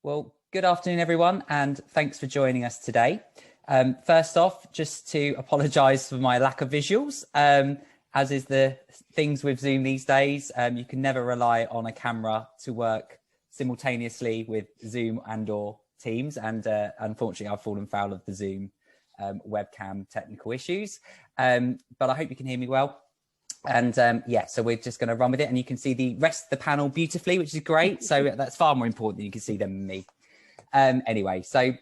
Well, good afternoon, everyone, and thanks for joining us today. First off, just to apologise for my lack of visuals. As is the things with Zoom these days, you can never rely on a camera to work simultaneously with Zoom and/or Teams, and unfortunately, I've fallen foul of the Zoom webcam technical issues. But I hope you can hear me well. And yeah, so we're just going to run with it, and you can see the rest of the panel beautifully, which is great. So that's far more important than you can see them and me. Anyway, so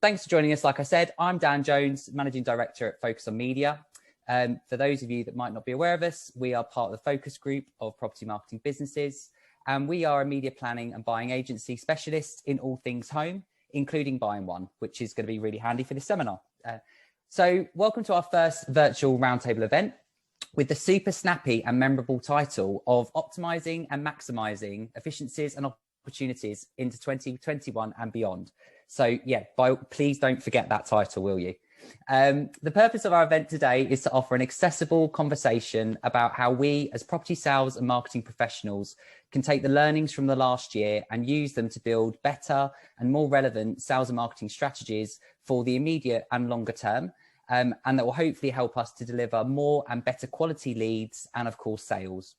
thanks for joining us. Like I said, I'm Dan Jones, Managing Director at Focus on Media. For those of you that might not be aware of us, we are part of the focus group of property marketing businesses, and we are a media planning and buying agency specialist in all things home, including buying one, which is going to be really handy for this seminar. So welcome to our first virtual roundtable event, with the super snappy and memorable title of Optimising and Maximising Efficiencies and Opportunities into 2021 and Beyond. So yeah, please don't forget that title, will you? The purpose of our event today is to offer an accessible conversation about how we as property sales and marketing professionals can take the learnings from the last year and use them to build better and more relevant sales and marketing strategies for the immediate and longer term. And that will hopefully help us to deliver more and better quality leads and, of course, sales.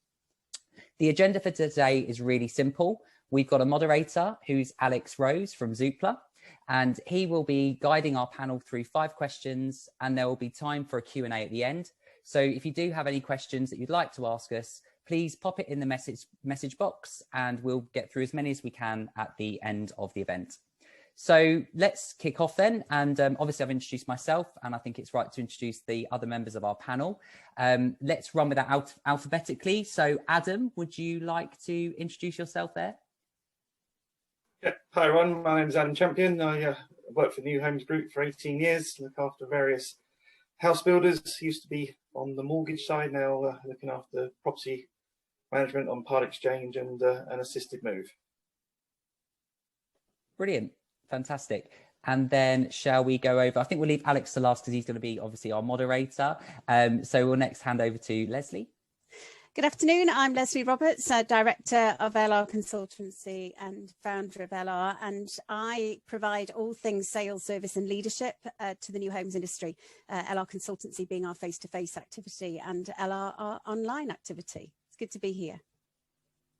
The agenda for today is really simple. We've got a moderator who's Alex Rose from Zoopla, and he will be guiding our panel through 5 questions, and there will be time for a Q&A at the end. So if you do have any questions that you'd like to ask us, please pop it in the message box, and we'll get through as many as we can at the end of the event. So let's kick off then. And obviously I've introduced myself, and I think it's right to introduce the other members of our panel. Let's run with that alphabetically. So Adam, would you like to introduce yourself there? Yeah. Hi everyone, my name is Adam Champion. I work for New Homes Group for 18 years, look after various house builders. Used to be on the mortgage side, now looking after property management on part exchange and an assisted move. Brilliant. Fantastic. And then shall we go over, I think we'll leave Alex to last because he's going to be obviously our moderator. So we'll next hand over to Lesley. Good afternoon, I'm Lesley Roberts, Director of LR Consultancy and founder of LR, and I provide all things sales, service and leadership to the new homes industry, LR Consultancy being our face-to-face activity and LR our online activity. It's good to be here.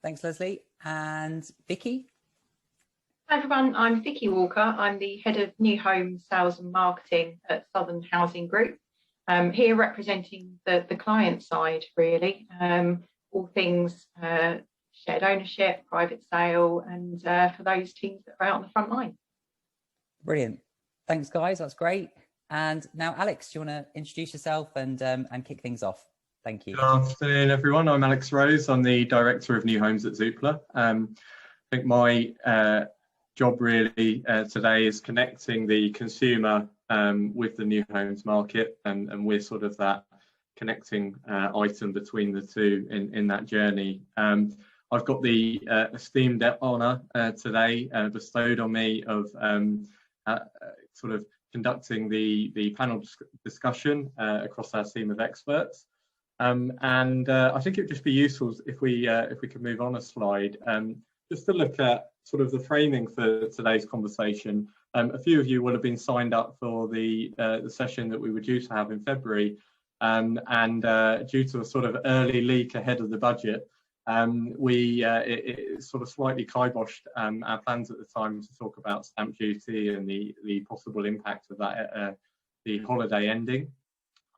Thanks, Lesley. And Vikki? Hi everyone, I'm Vikki Walker. I'm the Head of New Home Sales and Marketing at Southern Housing Group. Here representing the client side, really, all things shared ownership, private sale, and for those teams that are out on the front line. Brilliant. Thanks, guys. That's great. And now, Alex, do you want to introduce yourself and kick things off? Thank you. Good afternoon, everyone. I'm Alex Rose. I'm the Director of New Homes at Zoopla. I think my job really today is connecting the consumer with the new homes market, and we're sort of that connecting item between the two in that journey. I've got the esteemed honour today bestowed on me of sort of conducting the panel discussion across our team of experts. And I think it would just be useful if we could move on a slide, just to look at sort of the framing for today's conversation. A few of you will have been signed up for the session that we were due to have in February, and due to a sort of early leak ahead of the budget, it sort of slightly kiboshed our plans at the time to talk about stamp duty and the possible impact of that, the holiday ending.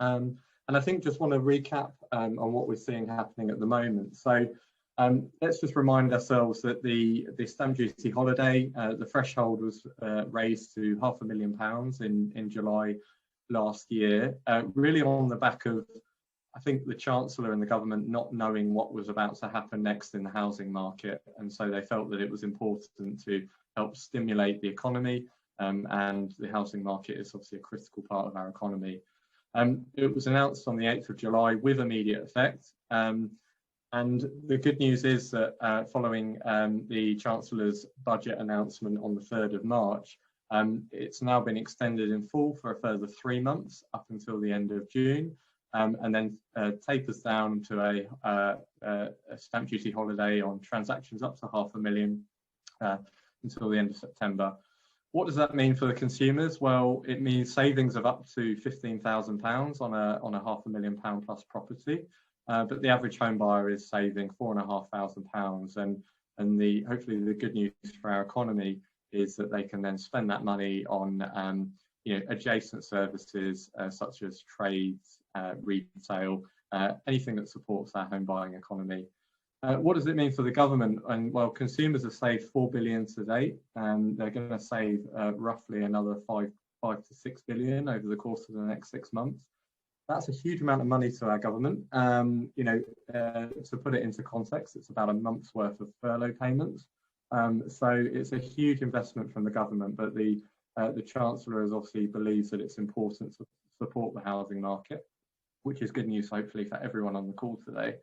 And I think just want to recap on what we're seeing happening at the moment. So let's just remind ourselves that the stamp duty holiday, the threshold was raised to £500,000 in July last year, really on the back of, I think, the Chancellor and the government not knowing what was about to happen next in the housing market, and so they felt that it was important to help stimulate the economy, and the housing market is obviously a critical part of our economy. It was announced on the 8th of July with immediate effect. And the good news is that following the Chancellor's budget announcement on the 3rd of March, it's now been extended in full for a further 3 months up until the end of June, and then tapers down to a stamp duty holiday on transactions up to £500,000, until the end of September. What does that mean for the consumers? Well, it means savings of up to £15,000 on a £500,000 plus property, but the average home buyer is saving £4,500, and hopefully the good news for our economy is that they can then spend that money on adjacent services such as trades, retail, anything that supports our home buying economy. What does it mean for the government? And well, consumers have saved £4 billion to date, and they're going to save roughly another 5 to 6 billion over the course of the next 6 months. That's a huge amount of money to our government. To put it into context, it's about a month's worth of furlough payments. So it's a huge investment from the government, but the Chancellor has obviously believes that it's important to support the housing market, which is good news, hopefully, for everyone on the call today.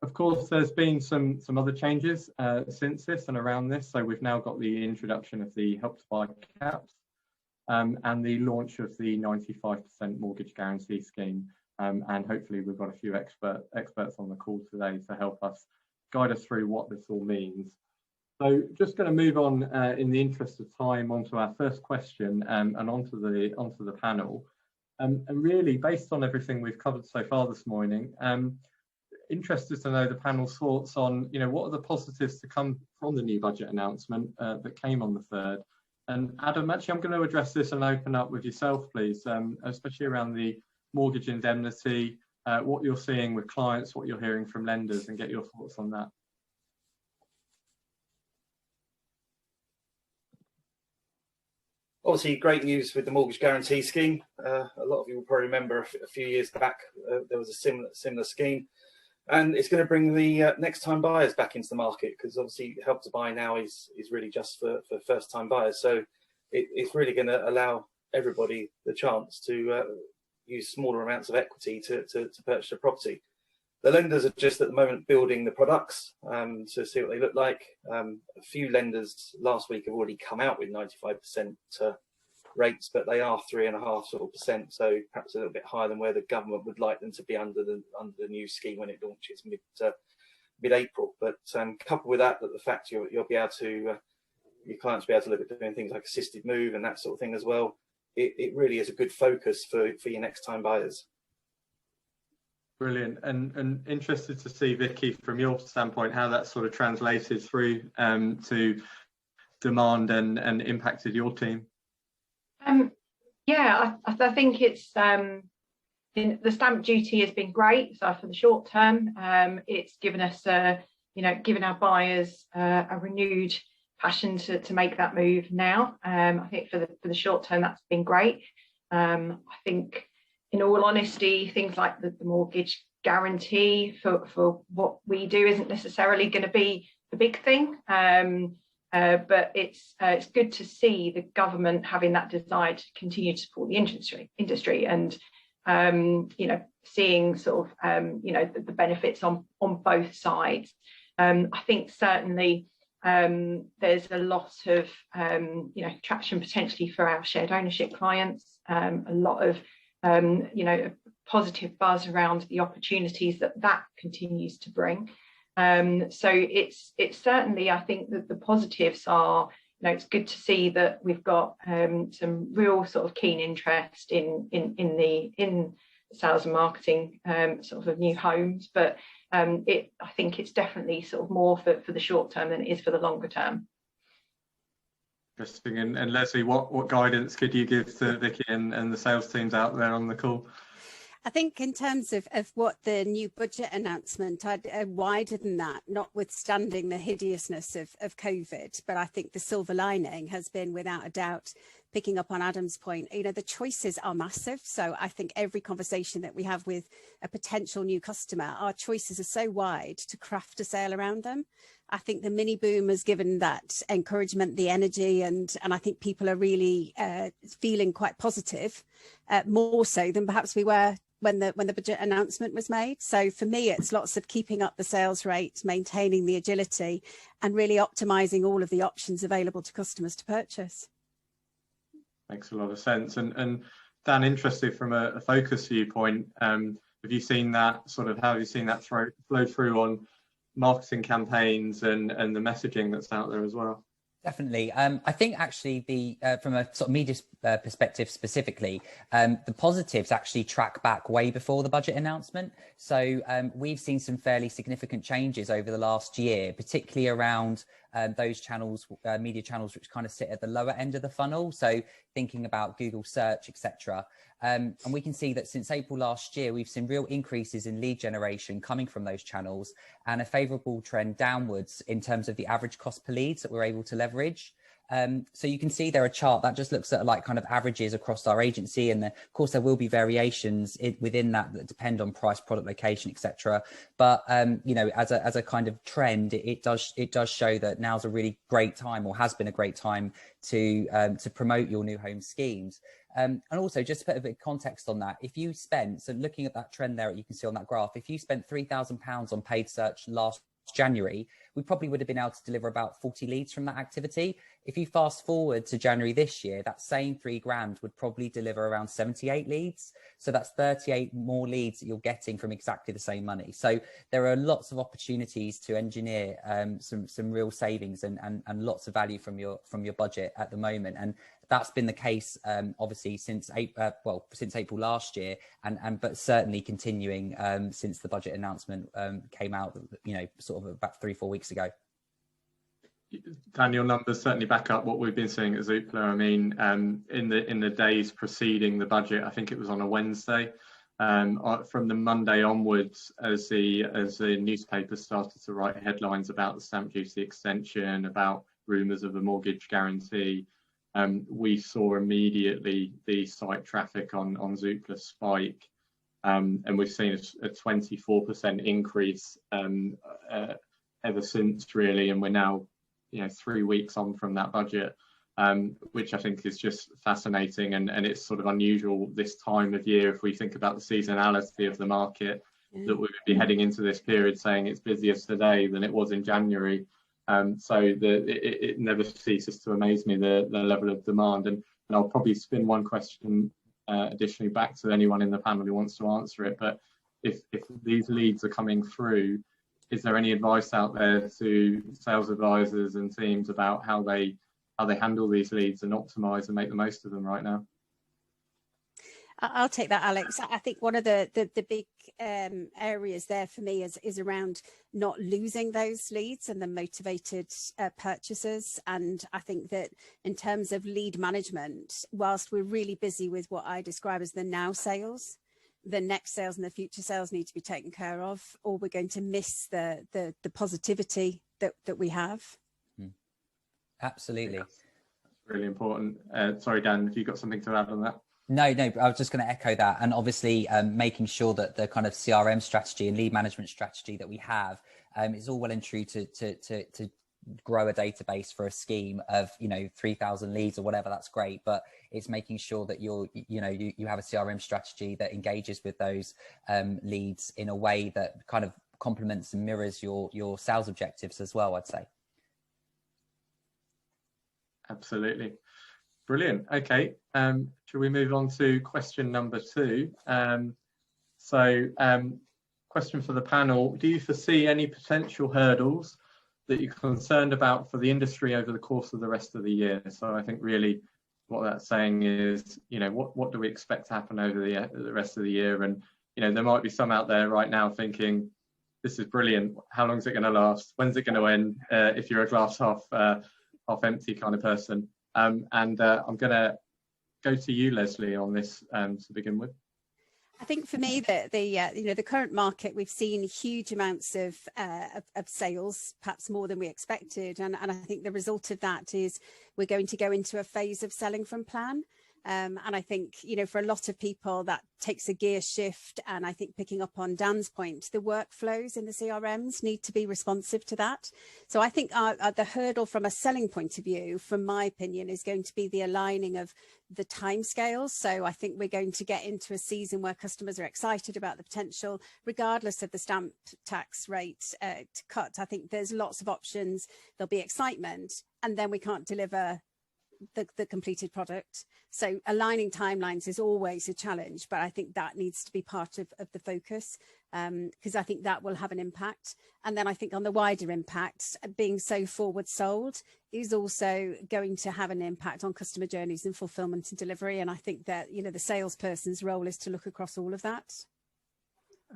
Of course, there's been some other changes since this and around this. So we've now got the introduction of the Help to Buy caps and the launch of the 95% mortgage guarantee scheme. And hopefully we've got a few experts on the call today to help us guide us through what this all means. So just going to move on in the interest of time onto our first question and onto the panel. And really, based on everything we've covered so far this morning, interested to know the panel's thoughts on, what are the positives to come from the new budget announcement that came on the 3rd. And Adam, actually, I'm going to address this and open up with yourself, please, especially around the mortgage indemnity, what you're seeing with clients, what you're hearing from lenders, and get your thoughts on that. Obviously, great news with the mortgage guarantee scheme. A lot of you will probably remember a few years back there was a similar scheme. And it's going to bring the next-time buyers back into the market, because obviously Help to Buy now is really just for first-time buyers. So it's really going to allow everybody the chance to use smaller amounts of equity to purchase a property. The lenders are just at the moment building the products to see what they look like. A few lenders last week have already come out with 95% rates, but they are 3.5%, so perhaps a little bit higher than where the government would like them to be under the new scheme when it launches mid-April. But coupled with that, the fact you'll be able to your clients will be able to look at doing things like assisted move and that sort of thing as well. It really is a good focus for your next time buyers. Brilliant, and interested to see, Vikki, from your standpoint, how that sort of translated through to demand and impacted your team. Yeah, I think it's the stamp duty has been great. So for the short term, it's given us, given our buyers a renewed passion to make that move now. I think for the short term, that's been great. I think, in all honesty, things like the mortgage guarantee for what we do isn't necessarily going to be the big thing. But it's good to see the government having that desire to continue to support the industry and seeing sort of the benefits on both sides. I think certainly there's a lot of traction potentially for our shared ownership clients. A lot of positive buzz around the opportunities that continues to bring. So it's certainly, I think that the positives are, it's good to see that we've got some real sort of keen interest in sales and marketing sort of new homes, but I think it's definitely sort of more for the short term than it is for the longer term. Interesting. And Lesley, what guidance could you give to Vikki and the sales teams out there on the call? I think in terms of what the new budget announcement, I'd wider than that, notwithstanding the hideousness of COVID, but I think the silver lining has been, without a doubt, picking up on Adam's point, the choices are massive. So I think every conversation that we have with a potential new customer, our choices are so wide to craft a sale around them. I think the mini boom has given that encouragement, the energy, and I think people are really feeling quite positive, more so than perhaps we were when the budget announcement was made. So for me, it's lots of keeping up the sales rate, maintaining the agility, and really optimizing all of the options available to customers to purchase. Makes a lot of sense. And Dan, interested from a focus viewpoint, have you seen that how have you seen that flow through on marketing campaigns and the messaging that's out there as well. Definitely. I think actually from a sort of media perspective specifically, the positives actually track back way before the budget announcement. So we've seen some fairly significant changes over the last year, particularly around those channels, media channels, which kind of sit at the lower end of the funnel. So thinking about Google search, etc. And we can see that since April last year, we've seen real increases in lead generation coming from those channels and a favourable trend downwards in terms of the average cost per leads that we're able to leverage. So you can see there a chart that just looks at like kind of averages across our agency, and of course there will be variations within that depend on price, product, location, etc. But you know, as a kind of trend, it does show that now's a really great time, or has been a great time, to promote your new home schemes. And also, just to put a bit of context on that, if you spent, so looking at that trend there, you can see on that graph, if you spent £3,000 on paid search last January, we probably would have been able to deliver about 40 leads from that activity. If you fast forward to January this year, that same £3,000 would probably deliver around 78 leads. So that's 38 more leads that you're getting from exactly the same money. So there are lots of opportunities to engineer some real savings and lots of value from your budget at the moment. And that's been the case, obviously, since April last year, but certainly continuing since the budget announcement came out, you know, sort of about 3-4 weeks ago. Dan, your numbers certainly back up what we've been seeing at Zoopla. I mean, in the days preceding the budget, I think it was on a Wednesday, from the Monday onwards, as the newspapers started to write headlines about the stamp duty extension, about rumours of a mortgage guarantee, we saw immediately the site traffic on Zoopla spike, and we've seen a 24% increase ever since, really, and we're now, you know, 3 weeks on from that budget, which I think is just fascinating, and it's sort of unusual this time of year if we think about the seasonality of the market, that we would be heading into this period saying it's busier today than it was in January. So it never ceases to amaze me, the level of demand. And I'll probably spin one question additionally back to anyone in the panel who wants to answer it. But if these leads are coming through, is there any advice out there to sales advisors and teams about how they handle these leads and optimize and make the most of them right now? I'll take that, Alex. I think one of the big areas there for me is around not losing those leads and the motivated purchasers. And I think that in terms of lead management, whilst we're really busy with what I describe as the now sales, the next sales and the future sales need to be taken care of, or we're going to miss the positivity that we have. Absolutely. That's really important. Sorry, Dan, have you got something to add on that? No, I was just going to echo that. And obviously making sure that the kind of CRM strategy and lead management strategy that we have is all well and true to grow a database for a scheme of, you know, 3,000 leads or whatever. That's great. But it's making sure that you have a CRM strategy that engages with those leads in a way that kind of complements and mirrors your sales objectives as well, I'd say. Absolutely. Brilliant. Okay. Shall we move on to question number 2? Question for the panel. Do you foresee any potential hurdles that you're concerned about for the industry over the course of the rest of the year? So I think really what that's saying is, you know, what do we expect to happen over the rest of the year? And, you know, there might be some out there right now thinking, this is brilliant. How long is it going to last? When's it going to end? If you're a glass half empty kind of person. I'm going to go to you, Lesley, on this to begin with. I think for me, the current market, we've seen huge amounts of sales, perhaps more than we expected, and I think the result of that is we're going to go into a phase of selling from plan. And I think, you know, for a lot of people that takes a gear shift, and I think picking up on Dan's point, the workflows in the CRMs need to be responsive to that. So I think the hurdle from a selling point of view, from my opinion, is going to be the aligning of the timescales. So I think we're going to get into a season where customers are excited about the potential, regardless of the stamp tax rate to cut. I think there's lots of options. There'll be excitement, and then we can't deliver the completed product. So aligning timelines is always a challenge, but I think that needs to be part of the focus, because I think that will have an impact. And then I think on the wider impact, being so forward sold is also going to have an impact on customer journeys and fulfillment and delivery. And I think that, you know, the salesperson's role is to look across all of that.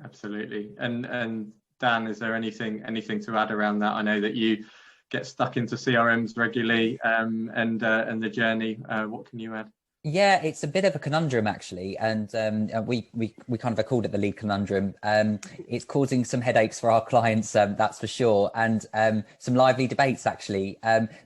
Absolutely. And Dan, is there anything to add around that? I know that you get stuck into CRMs regularly, and the journey. What can you add? Yeah, it's a bit of a conundrum actually, and we kind of called it the lead conundrum. It's causing some headaches for our clients, that's for sure, and some lively debates actually,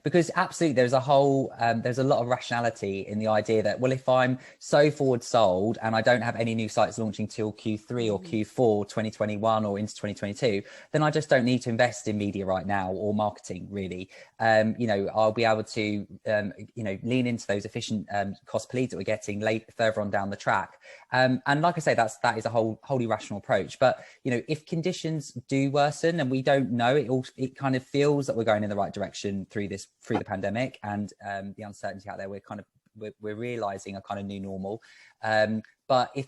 because absolutely there's a lot of rationality in the idea that, well, if I'm so forward sold and I don't have any new sites launching till Q3 or Q4 2021 or into 2022, then I just don't need to invest in media right now or marketing really. You know, I'll be able to you know, lean into those efficient cost leads that we're getting further on down the track, and like I say, that is a wholly rational approach. But you know, if conditions do worsen, and we don't know, it kind of feels that we're going in the right direction through the pandemic and the uncertainty out there, we're realizing a kind of new normal. But if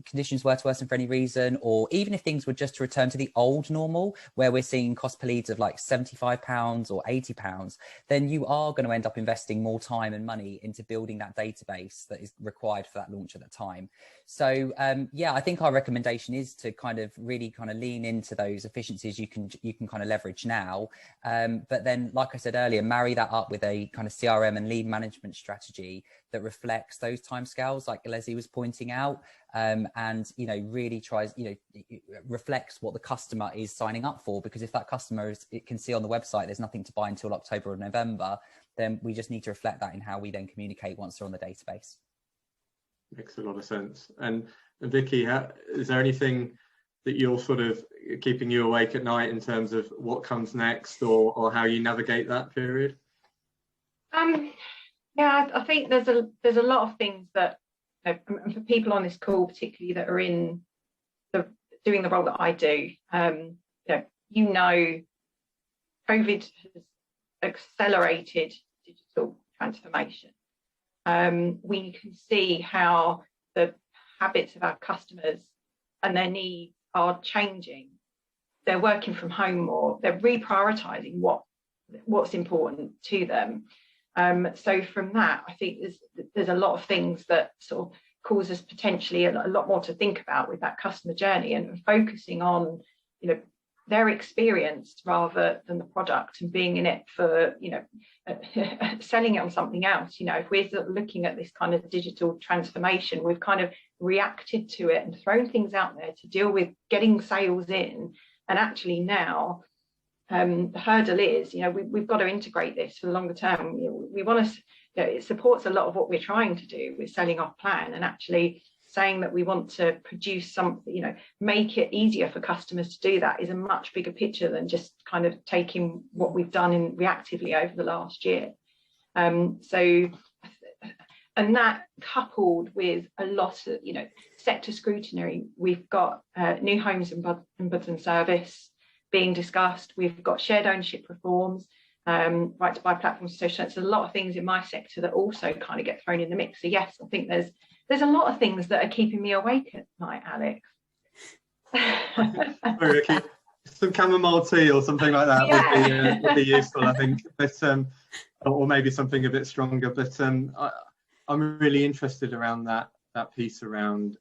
conditions were to worsen for any reason, or even if things were just to return to the old normal, where we're seeing cost per leads of like £75 or £80, then you are going to end up investing more time and money into building that database that is required for that launch at that time. So yeah, I think our recommendation is to kind of really kind of lean into those efficiencies you can kind of leverage now. But then, like I said earlier, marry that up with a kind of CRM and lead management strategy that reflects those timescales, like Lesley was pointing out, and you know, really tries, you know, reflects what the customer is signing up for. Because if that customer can see on the website there's nothing to buy until October or November, then we just need to reflect that in how we then communicate once they're on the database. Makes a lot of sense. And Vikki, is there anything that you're sort of keeping you awake at night in terms of what comes next, or how you navigate that period? Yeah, I think there's a lot of things that, you know, and for people on this call particularly that are in doing the role that I do, you know, COVID has accelerated digital transformation. We can see how the habits of our customers and their needs are changing. They're working from home more. They're reprioritizing what's important to them. So from that, I think there's a lot of things that sort of cause us potentially a lot more to think about with that customer journey, and focusing on, you know, their experience rather than the product, and being in it for, you know, selling it on something else. You know, if we're sort of looking at this kind of digital transformation, we've kind of reacted to it and thrown things out there to deal with getting sales in, and actually now the hurdle is, you know, we've got to integrate this for the longer term. You know, we want to, you know, it supports a lot of what we're trying to do with selling our plan, and actually saying that we want to produce something, you know, make it easier for customers to do that is a much bigger picture than just kind of taking what we've done reactively over the last year. So, and that coupled with a lot of, you know, sector scrutiny, we've got new homes and ombudsman service being discussed. We've got shared ownership reforms, right to buy platforms, social. There's a lot of things in my sector that also kind of get thrown in the mix. So yes, I think there's a lot of things that are keeping me awake at night, Alex. Some chamomile tea or something like that, yeah, would be useful, I think. But or maybe something a bit stronger. But I'm really interested around that piece around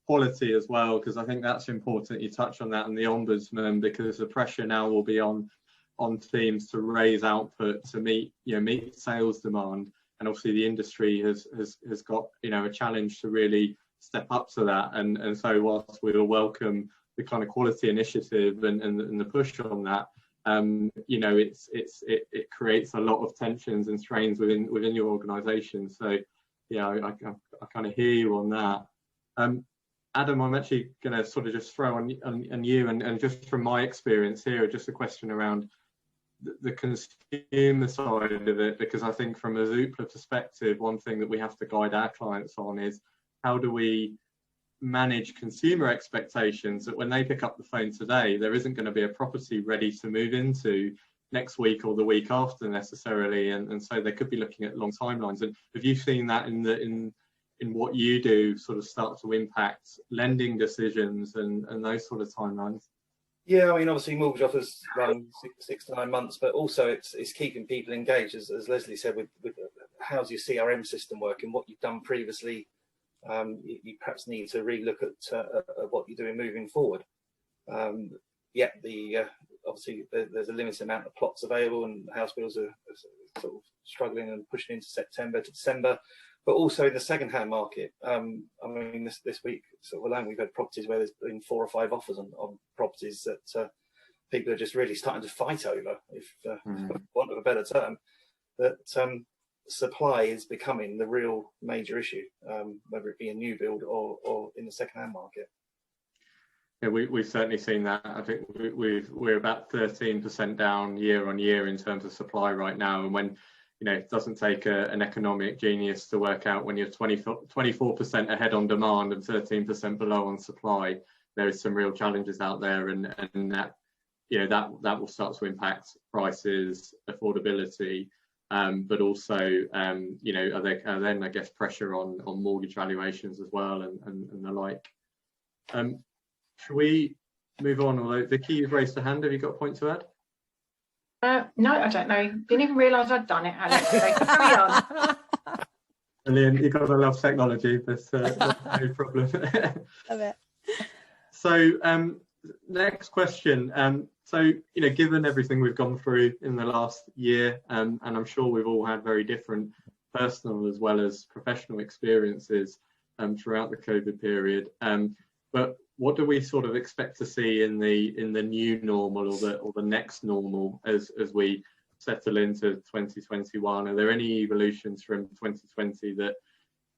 quality as well, because I think that's important. You touch on that, and the ombudsman, because the pressure now will be on teams to raise output to meet sales demand, and obviously the industry has got, you know, a challenge to really step up to that. And so whilst we will welcome the kind of quality initiative and the push on that, you know, it creates a lot of tensions and strains within your organisation. So yeah, I kind of hear you on that. Adam, I'm actually going to sort of just throw on you, and just from my experience here, just a question around the consumer side of it, because I think from a Zoopla perspective, one thing that we have to guide our clients on is how do we manage consumer expectations that when they pick up the phone today, there isn't going to be a property ready to move into next week or the week after necessarily, and so they could be looking at long timelines. And have you seen that in what you do sort of start to impact lending decisions and those sort of timelines? Yeah, I mean, obviously mortgage offers run 6 to 9 months, but also it's keeping people engaged, as Lesley said, with how's your CRM system working, what you've done previously. You perhaps need to relook at what you're doing moving forward. Obviously there's a limited amount of plots available, and house builders are sort of struggling and pushing into September to December. But also in the second-hand market, I mean, this week sort of alone, we've had properties where there's been 4 or 5 offers on properties that people are just really starting to fight over, if for want of a better term. That supply is becoming the real major issue, whether it be a new build or in the second-hand market. Yeah, we've certainly seen that. I think we're about 13% down year on year in terms of supply right now, and when it doesn't take an economic genius to work out when you're 24% ahead on demand and 13% below on supply, there is some real challenges out there, and that that will start to impact prices, affordability, but also are then I guess pressure on mortgage valuations as well, and the like. Should we move on? Although Vikki, you've raised a hand. Have you got a point to add? No, I don't know. Didn't even realise I'd done it, Alex. So carry on. Brilliant. You've got to love technology, but no problem. Love it. So next question. So given everything we've gone through in the last year, and I'm sure we've all had very different personal as well as professional experiences throughout the COVID period, but what do we sort of expect to see in the new normal or the next normal as we settle into 2021? Are there any evolutions from 2020 that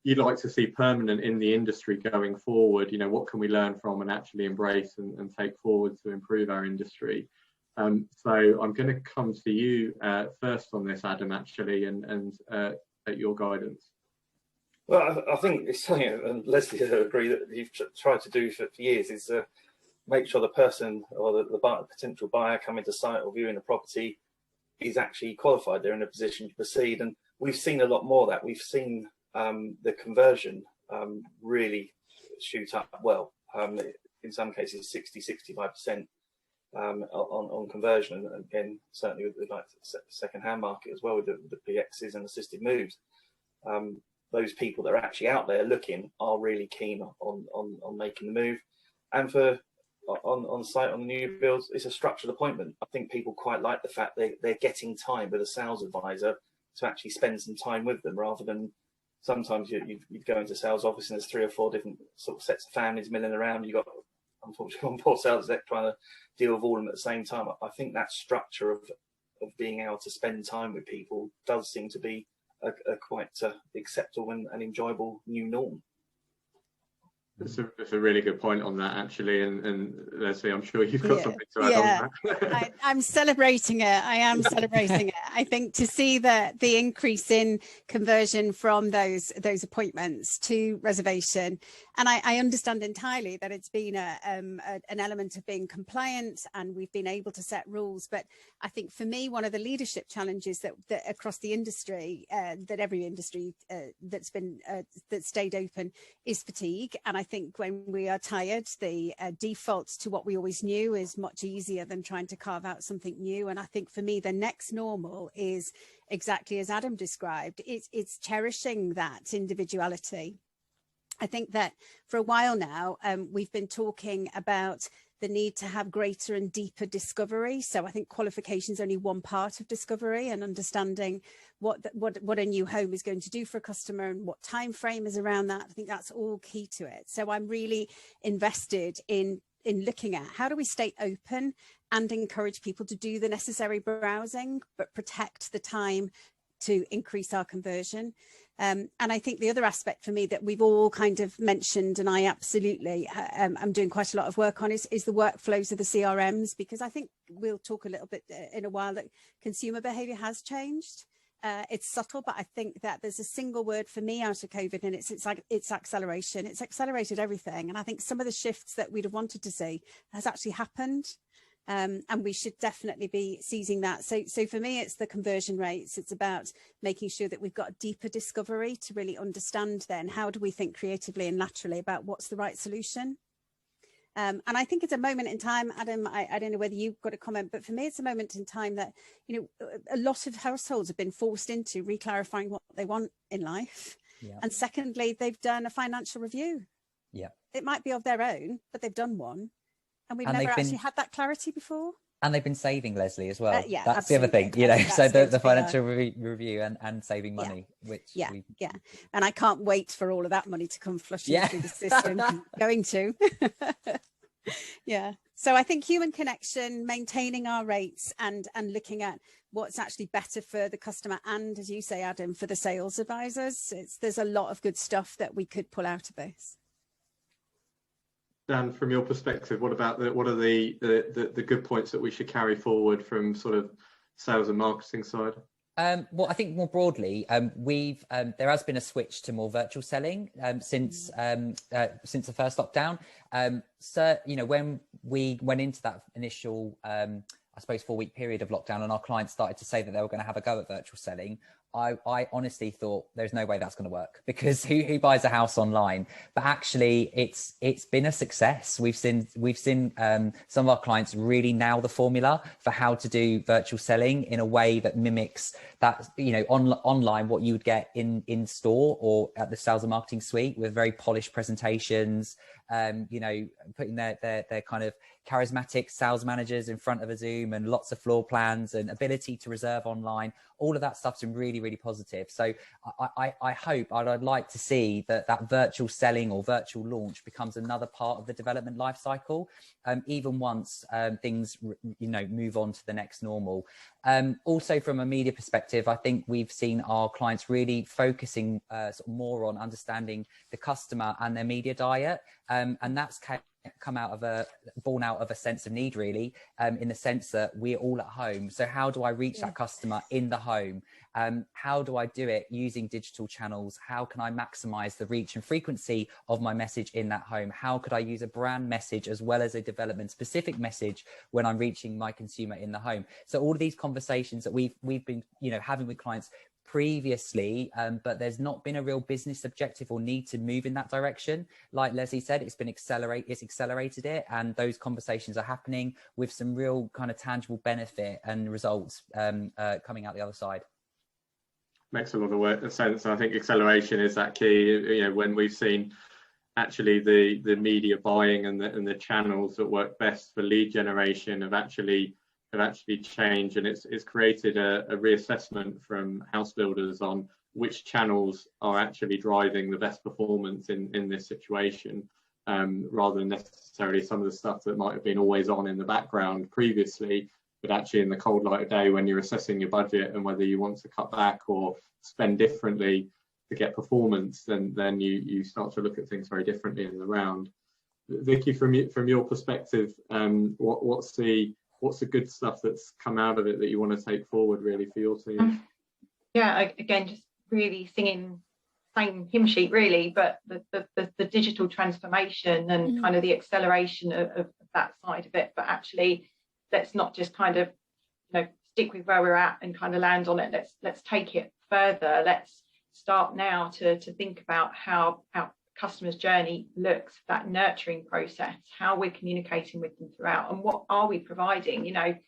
you'd like to see permanent in the industry going forward? What can we learn from and actually embrace and take forward to improve our industry? So I'm going to come to you first on this, Adam, actually, and take your guidance. Well, I think it's something, and Lesley will agree, that you've tried to do for years, is make sure the person or the potential buyer coming to site or viewing the property is actually qualified. They're in a position to proceed, and we've seen a lot more of that. We've seen the conversion really shoot up well. In some cases, 60-65% on conversion, and again, certainly with the second-hand market as well, with the PXs and assisted moves. Those people that are actually out there looking are really keen on making the move. And on site on the new builds, it's a structured appointment. I think people quite like the fact they're getting time with a sales advisor to actually spend some time with them, rather than sometimes you go into a sales office and there's 3 or 4 different sort of sets of families milling around. You've got, unfortunately, one poor sales exec trying to deal with all of them at the same time. I think that structure of being able to spend time with people does seem to be a quite acceptable and enjoyable new norm. It's a really good point on that, actually, and Lesley, I'm sure you've got something to add on that. I'm celebrating it. I am celebrating it. I think to see the increase in conversion from those appointments to reservation, and I understand entirely that it's been an element of being compliant, and we've been able to set rules. But I think for me, one of the leadership challenges that across the industry, that every industry that's stayed open, is fatigue. And I think when we are tired, the default to what we always knew is much easier than trying to carve out something new. And I think for me, the next normal is exactly as Adam described. It's cherishing that individuality. I think that for a while now, we've been talking about the need to have greater and deeper discovery. So I think qualification is only one part of discovery, and understanding what a new home is going to do for a customer and what time frame is around that. I think that's all key to it. So I'm really invested in looking at how do we stay open and encourage people to do the necessary browsing, but protect the time to increase our conversion. And I think the other aspect for me that we've all kind of mentioned, and I absolutely I'm doing quite a lot of work on, is the workflows of the CRMs, because I think we'll talk a little bit in a while that consumer behaviour has changed. It's subtle, but I think that there's a single word for me out of COVID, and it's acceleration. It's accelerated everything. And I think some of the shifts that we'd have wanted to see has actually happened. And we should definitely be seizing that. So for me, it's the conversion rates. It's about making sure that we've got a deeper discovery to really understand then how do we think creatively and laterally about what's the right solution. And I think it's a moment in time, Adam, I don't know whether you've got a comment, but for me, it's a moment in time that, you know, a lot of households have been forced into re-clarifying what they want in life. Yeah. And secondly, they've done a financial review. Yeah. It might be of their own, but they've done one. And we've never actually had that clarity before. And they've been saving, Lesley, as well. Yeah, that's absolutely. The other thing, you know, so the financial review and saving money, which and I can't wait for all of that money to come flushing through the system. Going to. Yeah. So I think human connection, maintaining our rates and looking at what's actually better for the customer and, as you say, Adam, for the sales advisors. There's a lot of good stuff that we could pull out of this. Dan, from your perspective, what are the good points that we should carry forward from sort of sales and marketing side? Well, I think more broadly, there has been a switch to more virtual selling since the first lockdown. So, you know, when we went into that initial, I suppose, 4-week period of lockdown, and our clients started to say that they were going to have a go at virtual selling, I honestly thought there's no way that's going to work, because who buys a house online? But actually, it's been a success. We've seen some of our clients really nail the formula for how to do virtual selling in a way that mimics that, you know, online what you would get in store or at the sales and marketing suite, with very polished presentations. You know, putting their kind of charismatic sales managers in front of a Zoom, and lots of floor plans and ability to reserve online. All of that stuff's been really, really positive. So I hope, I'd like to see that virtual selling or virtual launch becomes another part of the development life cycle, even once things, you know, move on to the next normal. Also, from a media perspective, I think we've seen our clients really focusing sort of more on understanding the customer and their media diet. And that's born out of a sense of need, really, in the sense that we're all at home. So how do I reach that customer in the home? How do I do it using digital channels? How can I maximize the reach and frequency of my message in that home? How could I use a brand message as well as a development specific message when I'm reaching my consumer in the home? So all of these conversations that we've been, you know, having with clients previously, but there's not been a real business objective or need to move in that direction. Like Lesley said, it's accelerated it, and those conversations are happening with some real kind of tangible benefit and results coming out the other side. Makes a lot of sense. I think acceleration is that key. You know, when we've seen actually the media buying and the channels that work best for lead generation have actually changed, and it's created a reassessment from house builders on which channels are actually driving the best performance in this situation, rather than necessarily some of the stuff that might have been always on in the background previously, but actually in the cold light of day, when you're assessing your budget and whether you want to cut back or spend differently to get performance, then you start to look at things very differently in the round. Vikki, from your perspective, what's the good stuff that's come out of it that you want to take forward, really, for your team? Again, just really singing same hymn sheet, really, but the digital transformation and kind of the acceleration of that side of it. But actually, let's not just kind of, you know, stick with where we're at and kind of land on it. Let's take it further. Let's start now to think about how customer's journey looks, that nurturing process, how we're communicating with them throughout, and what are we providing. You know, I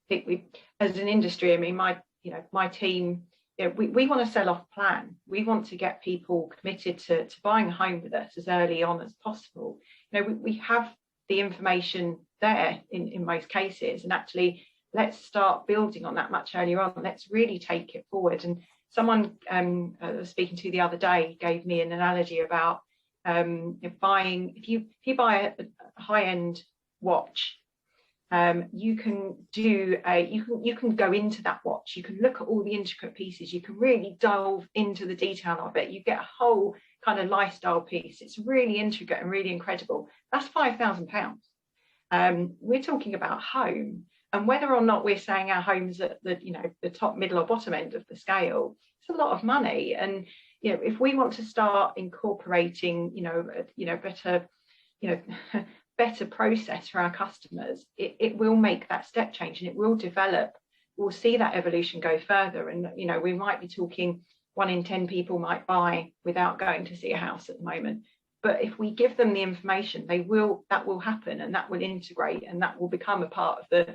think we, as an industry, I mean, my team, you know, we want to sell off plan. We want to get people committed to buying a home with us as early on as possible. You know, we have the information there in most cases, and actually let's start building on that much earlier on. Let's really take it forward. And someone I was speaking to the other day gave me an analogy about buying, if you buy a high-end watch, you can go into that watch, you can look at all the intricate pieces, you can really delve into the detail of it, you get a whole kind of lifestyle piece. It's really intricate and really incredible. That's £5,000. We're talking about home, and whether or not we're saying our home's at the top, middle or bottom end of the scale, it's a lot of money. And you know, if we want to start incorporating, better better process for our customers, it will make that step change, and it will develop. We'll see that evolution go further, and you know, we might be talking 1 in 10 people might buy without going to see a house at the moment. But if we give them the information, that will happen, and that will integrate, and that will become a part of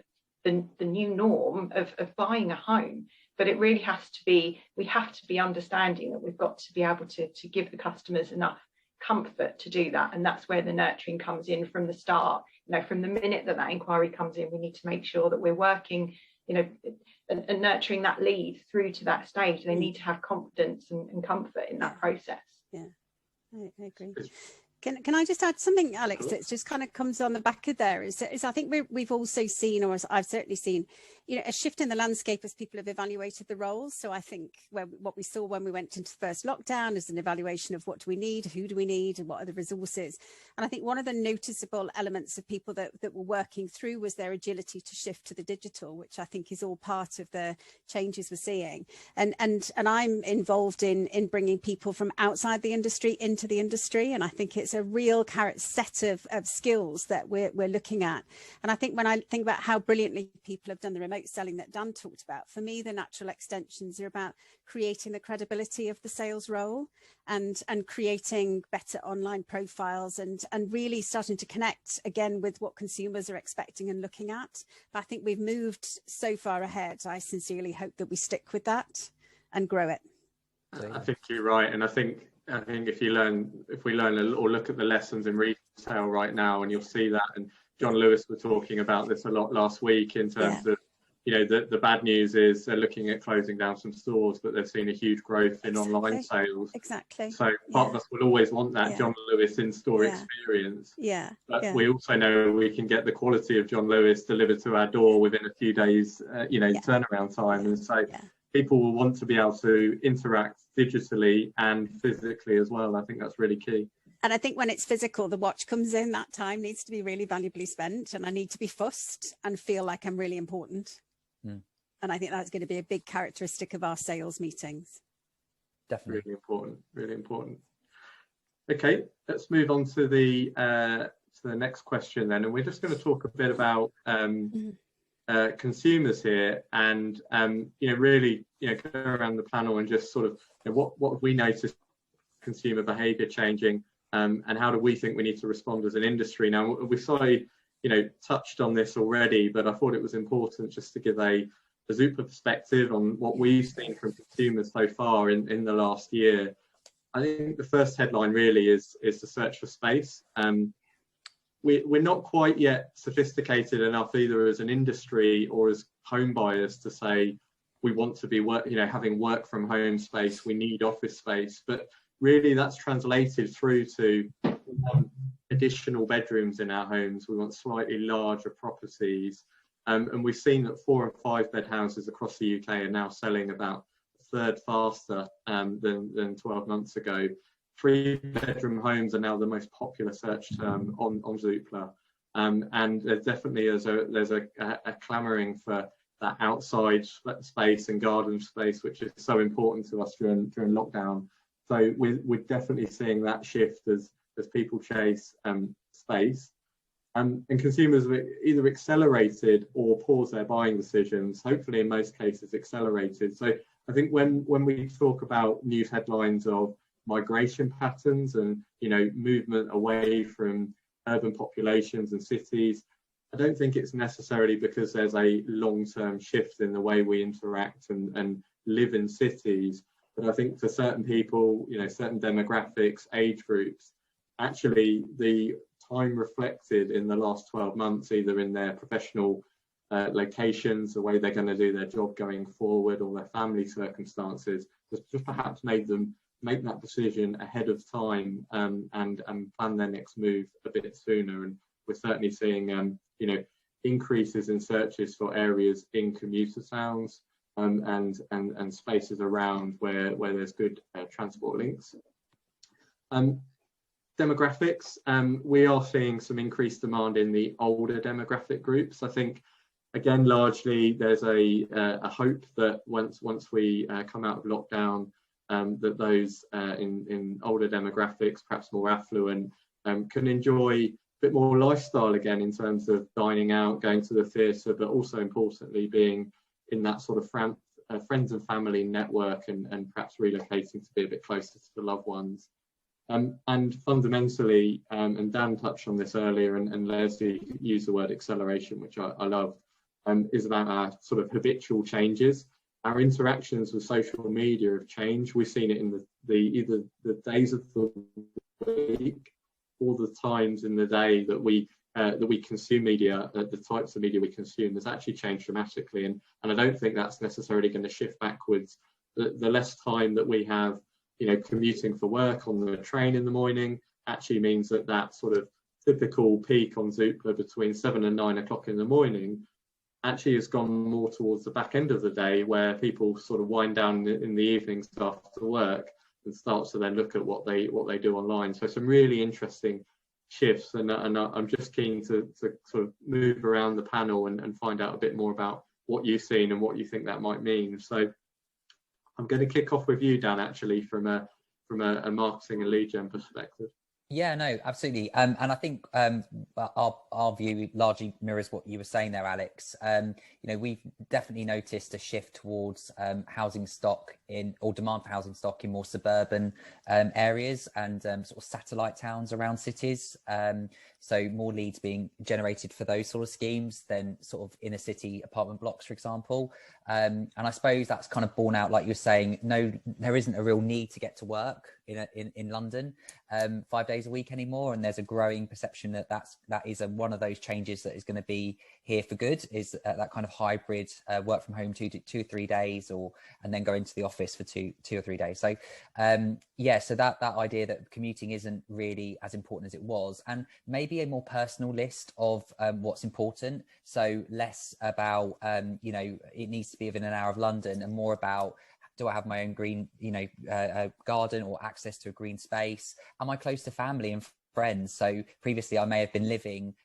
the new norm of buying a home. But it really has to be, we have to be understanding that we've got to be able to give the customers enough comfort to do that. And that's where the nurturing comes in from the start. You know, from the minute that inquiry comes in, we need to make sure that we're working, you know, and nurturing that lead through to that stage. They need to have confidence and comfort in that process. Yeah, I agree. Can I just add something, Alex, that just kind of comes on the back of there is I think we've also seen, or I've certainly seen, you know, a shift in the landscape as people have evaluated the roles. So I think what we saw when we went into the first lockdown is an evaluation of what do we need, who do we need, and what are the resources. And I think one of the noticeable elements of people that were working through was their agility to shift to the digital, which I think is all part of the changes we're seeing. And I'm involved in bringing people from outside the industry into the industry. And I think it's a real set of skills that we're looking at. And I think when I think about how brilliantly people have done the remote selling that Dan talked about, for me, the natural extensions are about creating the credibility of the sales role and creating better online profiles and really starting to connect again with what consumers are expecting and looking at. But I think we've moved so far ahead. I sincerely hope that we stick with that and grow it. I think you're right, and I think if we learn or look at the lessons in retail right now, and you'll see that, and John Lewis was talking about this a lot last week in terms of, you know, the bad news is they're looking at closing down some stores, but they've seen a huge growth in online sales. Exactly. So part of us will always want that John Lewis in-store experience. But we also know we can get the quality of John Lewis delivered to our door within a few days, turnaround time. And so people will want to be able to interact digitally and physically as well. I think that's really key. And I think when it's physical, the watch comes in, that time needs to be really valuably spent, and I need to be fussed and feel like I'm really important. And I think that's going to be a big characteristic of our sales meetings. Definitely. Really important. Okay, let's move on to the next question then. And we're just going to talk a bit about consumers here, and really go around the panel and just sort of, what have we noticed consumer behaviour changing, and how do we think we need to respond as an industry? Now, we slightly touched on this already, but I thought it was important just to give a Zoopla perspective on what we've seen from consumers so far in the last year. I think the first headline really is the search for space. We're not quite yet sophisticated enough either as an industry or as home buyers to say we want to be having work from home space, we need office space, but really that's translated through to additional bedrooms in our homes. We want slightly larger properties, and we've seen that 4 and 5 bed houses across the UK are now selling about a third faster than 12 months ago. 3 bedroom homes are now the most popular search term on Zoopla, and there definitely is a clamouring for that outside space and garden space, which is so important to us during lockdown. So we're definitely seeing that shift as people chase space, and consumers have either accelerated or paused their buying decisions. Hopefully, in most cases, accelerated. So I think when we talk about news headlines of migration patterns and movement away from urban populations and cities, I don't think it's necessarily because there's a long-term shift in the way we interact and live in cities. But I think for certain people, certain demographics, age groups, actually the time reflected in the last 12 months, either in their professional locations, the way they're going to do their job going forward, or their family circumstances, has just perhaps made them make that decision ahead of time and plan their next move a bit sooner. And we're certainly seeing increases in searches for areas in commuter towns and spaces around where there's good transport links. Demographics, we are seeing some increased demand in the older demographic groups. I think, again, largely there's a hope that once we come out of lockdown, that those in older demographics, perhaps more affluent, can enjoy bit more lifestyle again in terms of dining out, going to the theatre, but also importantly being in that sort of friends and family network, and perhaps relocating to be a bit closer to the loved ones. And fundamentally, and Dan touched on this earlier, and Lesley used the word acceleration, which I love, is about our sort of habitual changes. Our interactions with social media have changed. We've seen it in either the days of the week or the times in the day that we consume media, the types of media we consume. Has actually changed dramatically, and I don't think that's necessarily going to shift backwards. The less time that we have, commuting for work on the train in the morning actually means that sort of typical peak on Zoopla between 7 and 9 o'clock in the morning actually has gone more towards the back end of the day, where people sort of wind down in the evenings after work and start to then look at what they do online. So some really interesting shifts, and I'm just keen to sort of move around the panel and find out a bit more about what you've seen and what you think that might mean. So I'm going to kick off with you, Dan, actually, from a marketing and lead gen perspective. Yeah, no, absolutely. And I think our view largely mirrors what you were saying there, Alex. We've definitely noticed a shift towards housing stock or demand for housing stock in more suburban areas and sort of satellite towns around cities. So more leads being generated for those sort of schemes than sort of inner city apartment blocks, for example. And I suppose that's kind of borne out, like you're saying, no, there isn't a real need to get to work in London 5 days a week anymore, and there's a growing perception that is one of those changes that is going to be here for good, is that kind of hybrid work from home 2 or 3 days, and then go into the office for two or 3 days. So so that idea that commuting isn't really as important as it was, and maybe a more personal list of what's important. So less about it needs to be within an hour of London, and more about, do I have my own green, garden or access to a green space? Am I close to family and friends? So previously I may have been living,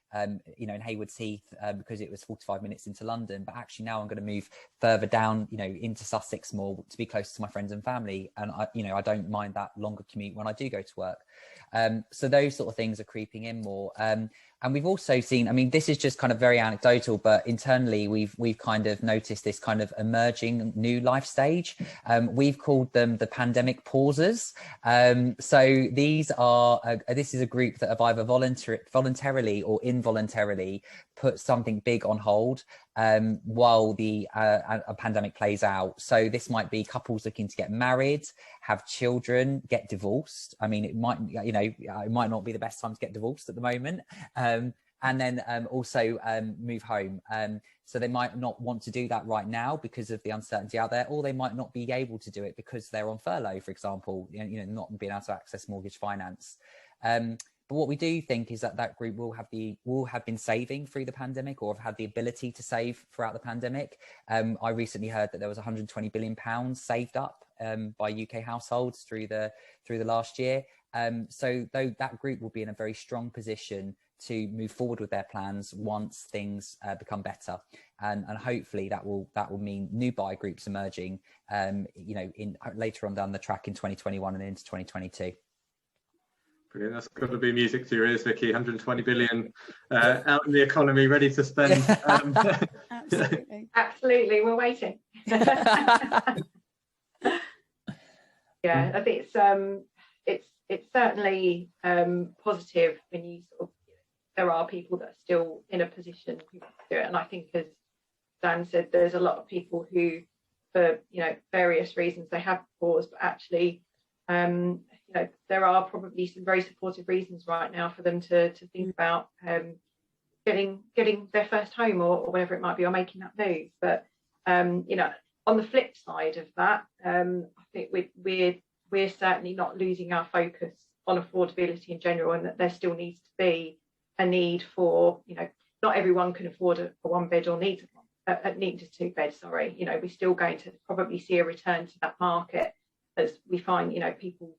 in Haywards Heath because it was 45 minutes into London, but actually now I'm going to move further down, into Sussex more to be closer to my friends and family. And I don't mind that longer commute when I do go to work. So those sort of things are creeping in more. And we've also seen, this is just kind of very anecdotal, but internally we've kind of noticed this kind of emerging new life stage. We've called them the pandemic pausers. So this is a group that have either voluntarily or involuntarily put something big on hold while a pandemic plays out. So this might be couples looking to get married, have children, get divorced. It might not be the best time to get divorced at the moment. And then also move home. So they might not want to do that right now because of the uncertainty out there, or they might not be able to do it because they're on furlough, for example, not being able to access mortgage finance. But what we do think is that group will have been saving through the pandemic, or have had the ability to save throughout the pandemic. I recently heard that there was £120 billion saved up by UK households through the last year. So though that group will be in a very strong position to move forward with their plans once things become better, and hopefully that will mean new buy groups emerging, in later on down the track in 2021 and into 2022. Brilliant. That's got to be music to your ears, Vikki. 120 billion out in the economy, ready to spend. Absolutely, we're waiting. Yeah, I think it's certainly positive when you there are people that are still in a position to do it, and I think, as Dan said, there's a lot of people who, for various reasons, they have paused, but actually there are probably some very supportive reasons right now for them to think about getting their first home or whatever it might be, or making that move. But on the flip side of that, I think we're certainly not losing our focus on affordability in general, and that there still needs to be a need for, not everyone can afford a one bed or needs a two bed. We're still going to probably see a return to that market, as we find people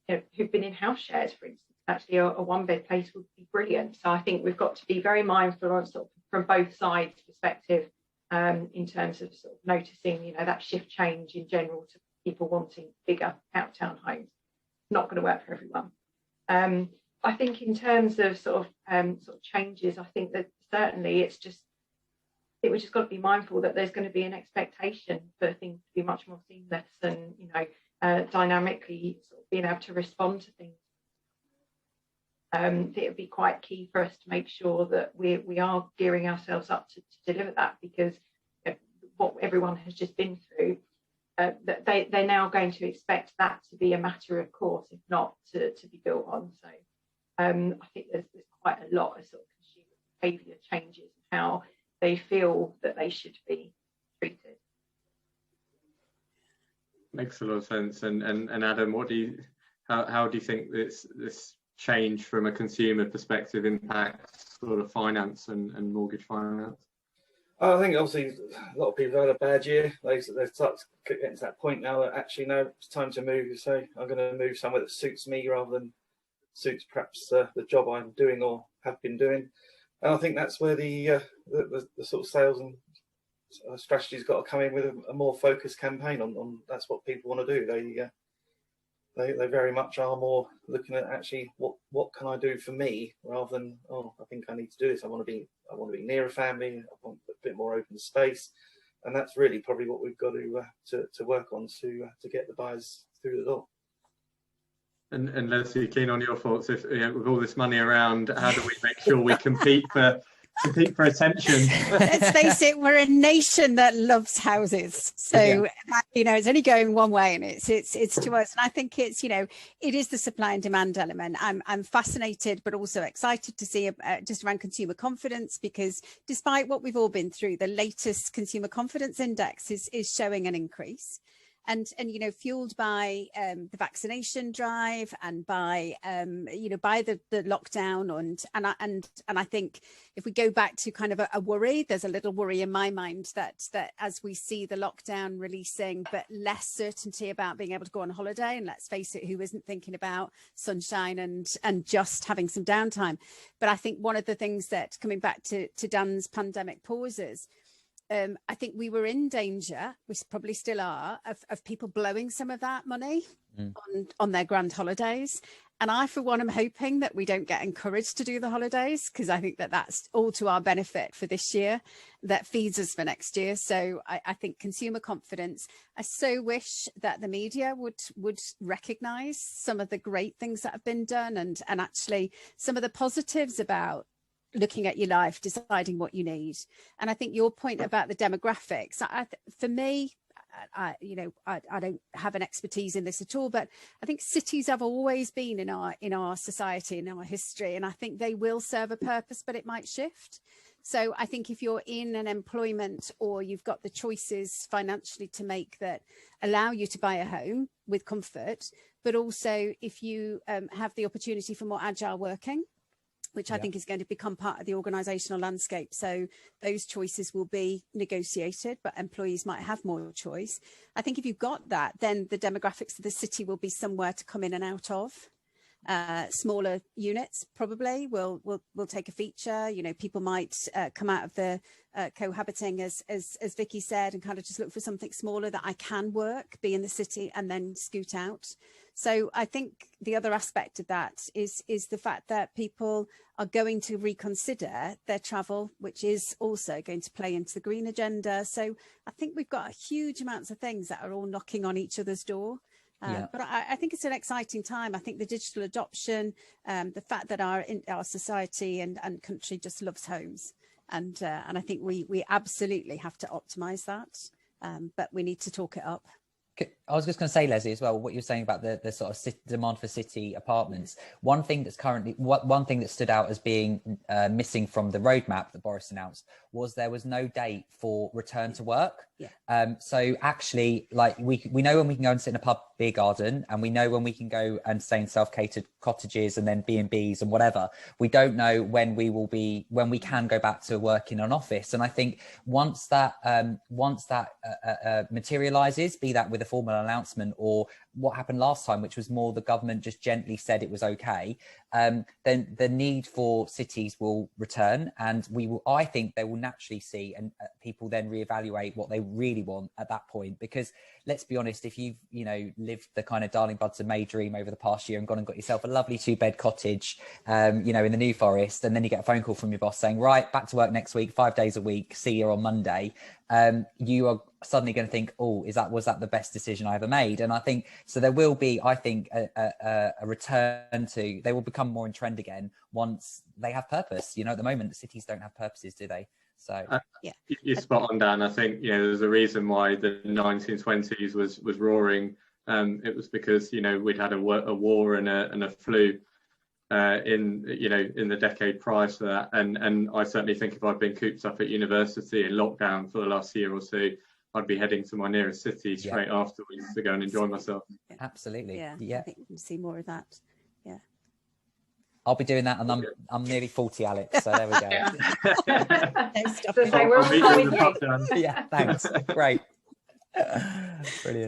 who've been in house shares, for instance. Actually a one bed place would be brilliant. So I think we've got to be very mindful of from both sides perspective, in terms of noticing that shift change in general to people wanting bigger out of town homes. Not going to work for everyone. I think in terms of sort of changes, I think that certainly I think we've just got to be mindful that there's going to be an expectation for things to be much more seamless and, you know, dynamically sort of being able to respond to things. It would be quite key for us to make sure that we are gearing ourselves up to deliver that, because you know, what everyone has just been through, that they're now going to expect that to be a matter of course, if not to be built on. So I think there's quite a lot of sort of consumer behaviour changes and how they feel that they should be treated. Makes a lot of sense. And Adam, how do you think this change from a consumer perspective impacts sort of finance and mortgage finance? I think obviously a lot of people have had a bad year. They start getting to that point now that actually no, it's time to move. So I'm going to move somewhere that suits me rather than suits perhaps the job I'm doing or have been doing. And I think that's where the sort of sales and strategy's got to come in with a more focused campaign on that's what people want to do. They very much are more looking at actually what can I do for me rather than, oh, I think I need to do this. I want to be near a family. I want a bit more open space, and that's really probably what we've got to work on to get the buyers through the door. And Lesley, keen on your thoughts. If you know, with all this money around, how do we make sure we compete for attention? Let's face it, we're a nation that loves houses, so you know it's only going one way, and it's to us. And I think it's, you know, it is the supply and demand element. I'm fascinated but also excited to see just around consumer confidence, because despite what we've all been through, the latest consumer confidence index is showing an increase. And you know, fueled by the vaccination drive and by you know, by the lockdown, and I think if we go back to kind of a worry, there's a little worry in my mind that as we see the lockdown releasing, but less certainty about being able to go on holiday, and let's face it, who isn't thinking about sunshine and just having some downtime? But I think one of the things that, coming back to Dan's pandemic pauses, I think we were in danger, we probably still are, of people blowing some of that money on their grand holidays. And I, for one, am hoping that we don't get encouraged to do the holidays, because I think that that's all to our benefit for this year, that feeds us for next year. So I think consumer confidence, I so wish that the media would recognise some of the great things that have been done, and actually some of the positives about looking at your life, deciding what you need. And I think your point about the demographics, for me, I don't have an expertise in this at all, but I think cities have always been in our society, in our history, and I think they will serve a purpose, but it might shift. So I think if you're in an employment, or you've got the choices financially to make that allow you to buy a home with comfort, but also if you have the opportunity for more agile working, which I think is going to become part of the organisational landscape. So those choices will be negotiated, but employees might have more choice. I think if you've got that, then the demographics of the city will be somewhere to come in and out of. Smaller units probably will take a feature. You know, people might come out of the cohabiting, as Vikki said, and kind of just look for something smaller that I can work, be in the city, and then scoot out. So I think the other aspect of that is the fact that people are going to reconsider their travel, which is also going to play into the green agenda. So I think we've got huge amounts of things that are all knocking on each other's door. But I think it's an exciting time. I think the digital adoption, the fact that our society and country just loves homes, and I think we absolutely have to optimise that, but we need to talk it up. I was just going to say, Lesley, as well, what you're saying about the sort of demand for city apartments. One thing that stood out as being missing from the roadmap that Boris announced was there was no date for return to work. So actually, like we know when we can go and sit in a pub, beer garden, and we know when we can go and stay in self-catered cottages and then B&Bs and whatever. We don't know when we can go back to work in an office. And I think once that materializes, be that with a formal announcement or what happened last time, which was more the government just gently said it was okay, then the need for cities will return, and I think they will naturally see, and people then reevaluate what they really want at that point. Because let's be honest, if you've, lived the kind of darling buds of May dream over the past year and gone and got yourself a lovely 2-bed cottage, in the New Forest, and then you get a phone call from your boss saying, right, back to work next week, 5 days a week, see you on Monday, you are suddenly going to think, oh, was that the best decision I ever made? And I think, so there will be, I think, a return to, they will become more in trend again once they have purpose. At the moment, the cities don't have purposes, do they? So you're spot on, Dan. I think there's a reason why the 1920s was roaring. It was because we'd had a war and a flu in the decade prior to that, and I certainly think if I'd been cooped up at university in lockdown for the last year or two, I'd be heading to my nearest city straight afterwards to go and enjoy myself. Absolutely. I think we'll see more of that. I'll be doing that, and I'm nearly 40, Alex. So there we go. Yeah, thanks. Great.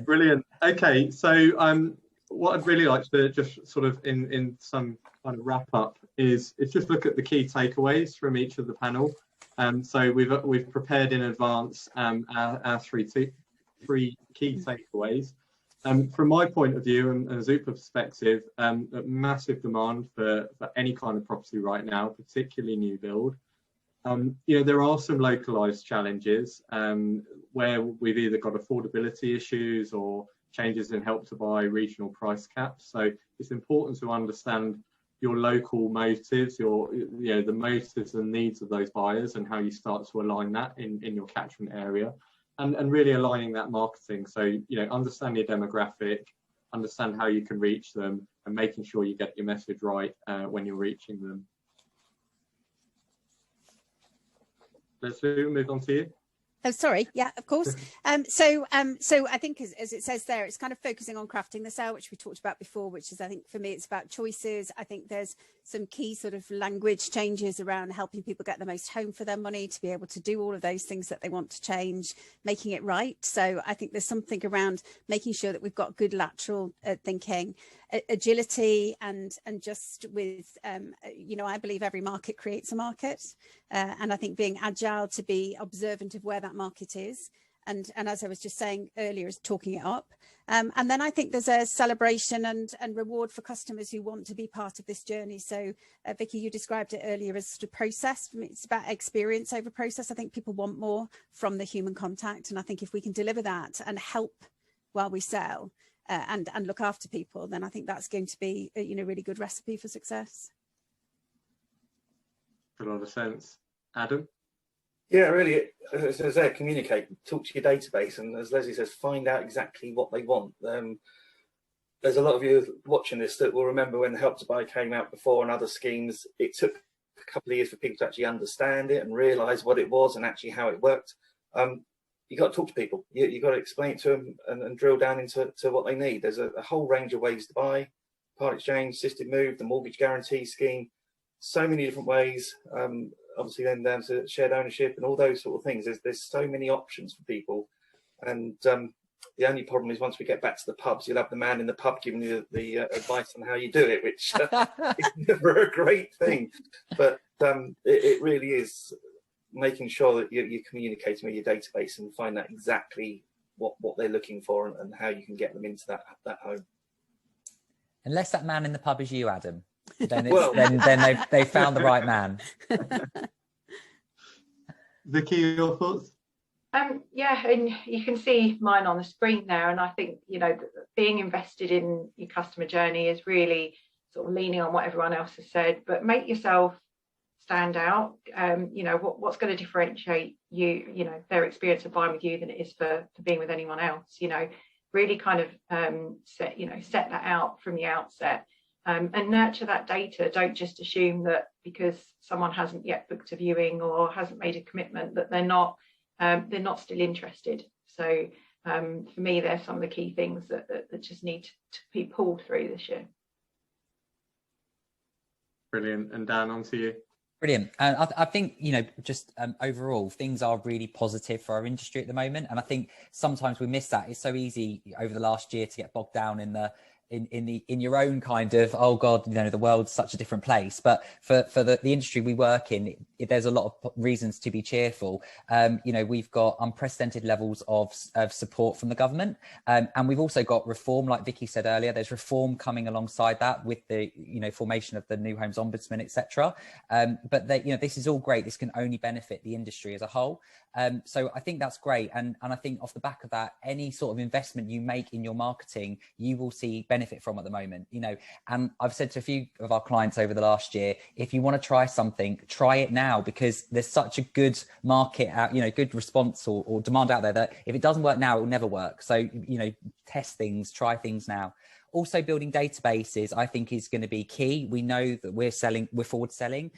Brilliant. Okay, so what I'd really like to just sort of in some kind of wrap up is just look at the key takeaways from each of the panel. So we've prepared in advance our three key takeaways. From my point of view and a Zupa perspective, massive demand for any kind of property right now, particularly new build. There are some localized challenges where we've either got affordability issues or changes in Help to Buy regional price caps. So it's important to understand your local motives, the motives and needs of those buyers, and how you start to align that in your catchment area. And really aligning that marketing. So, understand your demographic, understand how you can reach them, and making sure you get your message right when you're reaching them. Let's move on to you. Oh, sorry. Yeah, of course. So I think as it says there, it's kind of focusing on crafting the sale, which we talked about before, which is, I think for me, it's about choices. I think there's some key sort of language changes around helping people get the most home for their money, to be able to do all of those things that they want to change, making it right. So I think there's something around making sure that we've got good lateral thinking, agility, and just with, I believe every market creates a market. And I think being agile to be observant of where that market is. And as I was just saying earlier, is talking it up. And then I think there's a celebration and reward for customers who want to be part of this journey. So Vikki, you described it earlier as sort of process. For me, it's about experience over process. I think people want more from the human contact. And I think if we can deliver that and help while we sell and look after people, then I think that's going to be a really good recipe for success. A lot of sense. Adam? Yeah, really, as I communicate, talk to your database, and as Lesley says, find out exactly what they want. There's a lot of you watching this that will remember when the Help to Buy came out before and other schemes. It took a couple of years for people to actually understand it and realise what it was and actually how it worked. You got to talk to people. You got to explain it to them and drill down into what they need. There's a whole range of ways to buy: part exchange, assisted move, the mortgage guarantee scheme. So many different ways. Obviously then down to shared ownership and all those sort of things. There's so many options for people, and the only problem is once we get back to the pubs, you'll have the man in the pub giving you the advice on how you do it, which is never a great thing. But it really is making sure that you're communicating with your database and find out exactly what they're looking for and how you can get them into that home. Unless that man in the pub is you, Adam. Then they've found the right man. Vikki, your thoughts? Yeah, and you can see mine on the screen there, and I think being invested in your customer journey is really sort of leaning on what everyone else has said, but make yourself stand out. What's going to differentiate you, their experience of buying with you than it is for being with anyone else. Really kind of set that out from the outset. And nurture that data. Don't just assume that because someone hasn't yet booked a viewing or hasn't made a commitment that they're not still interested. So for me, there's some of the key things that just need to be pulled through this year. Brilliant. And Dan, on to you. Brilliant. And I think, just overall, things are really positive for our industry at the moment. And I think sometimes we miss that. It's so easy over the last year to get bogged down in the in your own kind of, oh God, you know, the world's such a different place. But for the industry we work in, there's a lot of reasons to be cheerful. You know, we've got unprecedented levels of support from the government, and we've also got reform, like Vikki said earlier. There's reform coming alongside that with the, you know, formation of the New Homes Ombudsman, etc. But you know, this is all great. This can only benefit the industry as a whole. So I think that's great, and I think off the back of that, any sort of investment you make in your marketing, you will see benefit from at the moment. You know, and I've said to a few of our clients over the last year, if you want to try something, try it now, because there's such a good market out, you know, good response or demand out there, that if it doesn't work now, it will never work. So, you know, test things, try things now. Also, building databases, I think, is going to be key. We know that we're forward selling.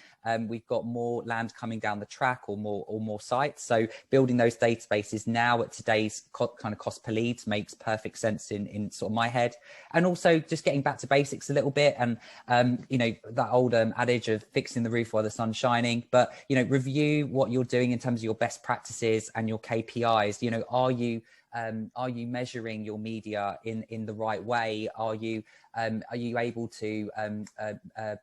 We've got more land coming down the track, or more sites. So building those databases now at today's kind of cost per lead makes perfect sense in sort of my head. And also just getting back to basics a little bit. And, you know, that old adage of fixing the roof while the sun's shining. But, you know, review what you're doing in terms of your best practices and your KPIs. You know, are you measuring your media in the right way? Are you able to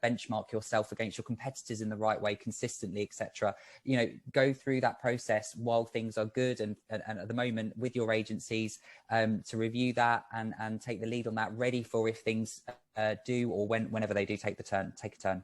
benchmark yourself against your competitors in the right way consistently, etc.? You know, go through that process while things are good, and at the moment with your agencies, to review that and take the lead on that, ready for if things do, or whenever they do take a turn.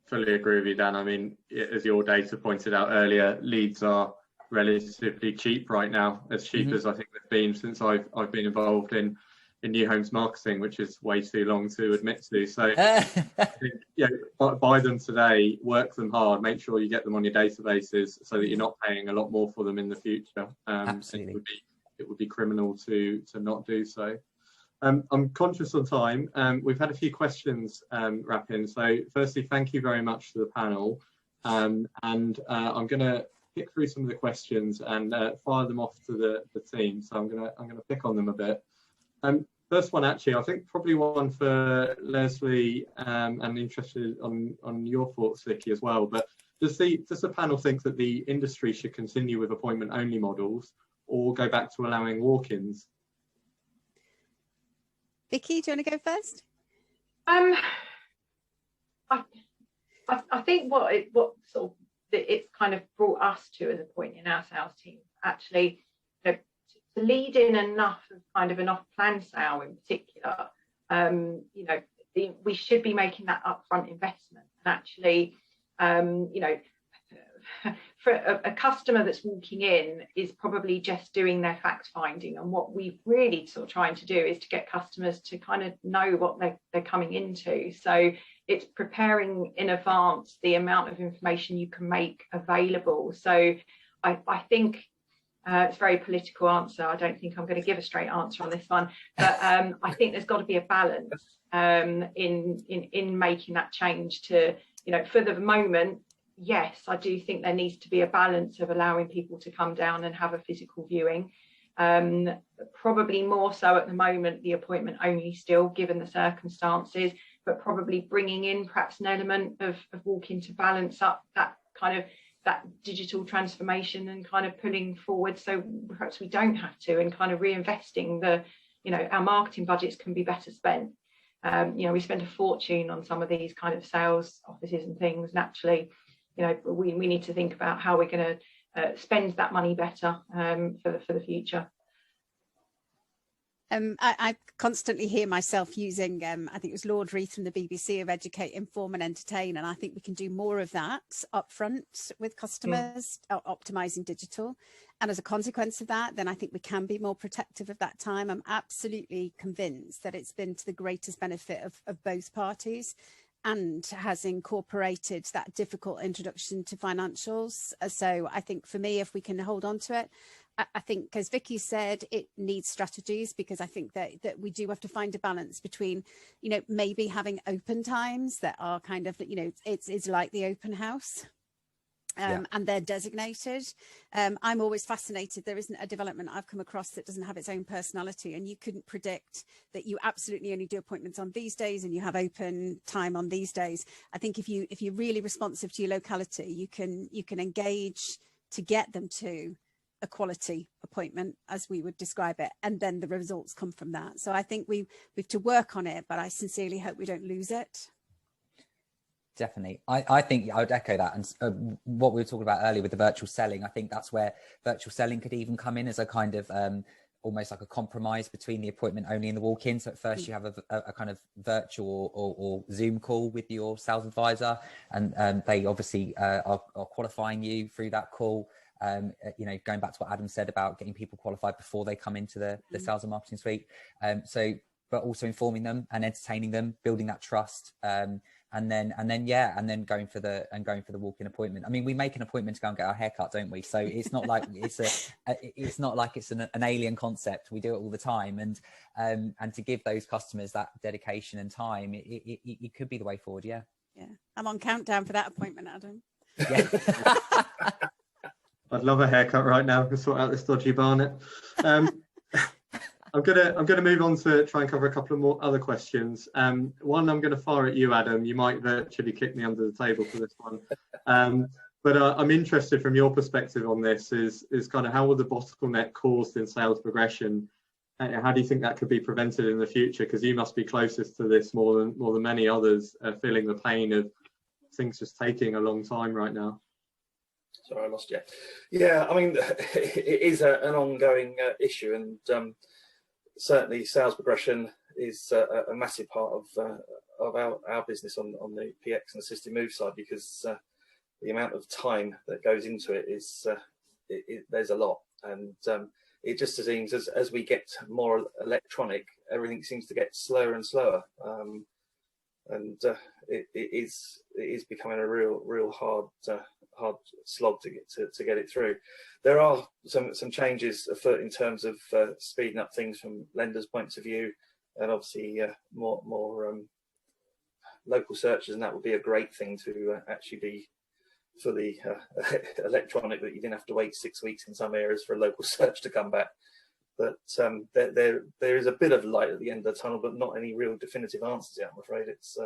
Fully agree with you, Dan. I mean, as your data pointed out earlier, leads are relatively cheap right now, as cheap as I think they've been since I've been involved in new homes marketing, which is way too long to admit to. So I think, yeah, buy them today, work them hard, make sure you get them on your databases so that you're not paying a lot more for them in the future. Absolutely. It would be criminal to not do so. I'm conscious of time. We've had a few questions wrap in. So firstly, thank you very much to the panel. And I'm going to pick through some of the questions and fire them off to the team. So I'm gonna pick on them a bit. First one, actually, I think probably one for Lesley, and interested on your thoughts, Vikki, as well. But does the panel think that the industry should continue with appointment only models, or go back to allowing walk-ins? Vikki, do you want to go first? I think what sort of it's kind of brought us to as a point in our sales team, actually, you know, to lead in enough of kind of an off-plan sale in particular. You know, we should be making that upfront investment, and actually, you know, for a customer that's walking in is probably just doing their fact finding, and what we've really sort of trying to do is to get customers to kind of know what they're coming into. So it's preparing in advance the amount of information you can make available. So I think it's a very political answer. I don't think I'm going to give a straight answer on this one, but I think there's got to be a balance in making that change to, you know, for the moment. Yes, I do think there needs to be a balance of allowing people to come down and have a physical viewing. Probably more so at the moment, the appointment only still, given the circumstances, but probably bringing in perhaps an element of walking to balance up that kind of that digital transformation and kind of pulling forward. So perhaps we don't have to, and kind of reinvesting the, you know, our marketing budgets can be better spent. You know, we spend a fortune on some of these kind of sales offices and things. Naturally, you know, we need to think about how we're going to spend that money better for the future. I constantly hear myself using, I think it was Lord Reith from the BBC, of educate, inform and entertain. And I think we can do more of that upfront with customers, optimizing digital. And as a consequence of that, then I think we can be more protective of that time. I'm absolutely convinced that it's been to the greatest benefit of both parties, and has incorporated that difficult introduction to financials. So I think for me, if we can hold on to it, I think, as Vikki said, it needs strategies, because I think that we do have to find a balance between, you know, maybe having open times that are kind of, you know, it's like the open house. And they're designated. I'm always fascinated. There isn't a development I've come across that doesn't have its own personality, and you couldn't predict that you absolutely only do appointments on these days and you have open time on these days. I think if you're really responsive to your locality, you can engage to get them to a quality appointment, as we would describe it, and then the results come from that. So I think we've to work on it, but I sincerely hope we don't lose it. Definitely. I think I would echo that. And what we were talking about earlier with the virtual selling, I think that's where virtual selling could even come in as a kind of almost like a compromise between the appointment only and the walk-in. So at first you have a kind of virtual or Zoom call with your sales advisor, and they obviously are qualifying you through that call. You know, going back to what Adam said about getting people qualified before they come into the sales and marketing suite. But also informing them and entertaining them, building that trust. And then going for the walk-in appointment. I mean, we make an appointment to go and get our haircut, don't we? So it's not like it's not like it's an alien concept. We do it all the time, and to give those customers that dedication and time, it could be the way forward. Yeah. I'm on countdown for that appointment, Adam. Yeah. I'd love a haircut right now to sort out this dodgy barnet. I'm gonna move on to try and cover a couple of more other questions. One I'm going to fire at you, Adam. You might virtually kick me under the table for this one, but I'm interested from your perspective on this. Is kind of how will the bottleneck caused in sales progression? How do you think that could be prevented in the future? Because you must be closest to this more than many others, feeling the pain of things just taking a long time right now. Sorry, I lost you. Yeah, I mean, it is an ongoing issue, and certainly sales progression is a massive part of our business on the PX and assisted move side, because the amount of time that goes into it is there's a lot, and it just seems as we get more electronic, everything seems to get slower and slower, and it is becoming a real hard slog to get it through. There are some changes afoot in terms of speeding up things from lenders' points of view, and obviously more local searches, and that would be a great thing to actually be fully electronic, that you didn't have to wait 6 weeks in some areas for a local search to come back. But there is a bit of light at the end of the tunnel, but not any real definitive answers yet, I'm afraid. It's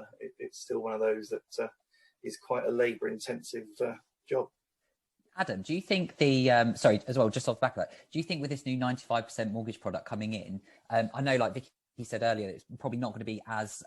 still one of those that is quite a labour intensive job. Adam, do you think sorry, as well, just off the back of that, do you think with this new 95% mortgage product coming in, I know like Vikki said earlier, it's probably not going to be as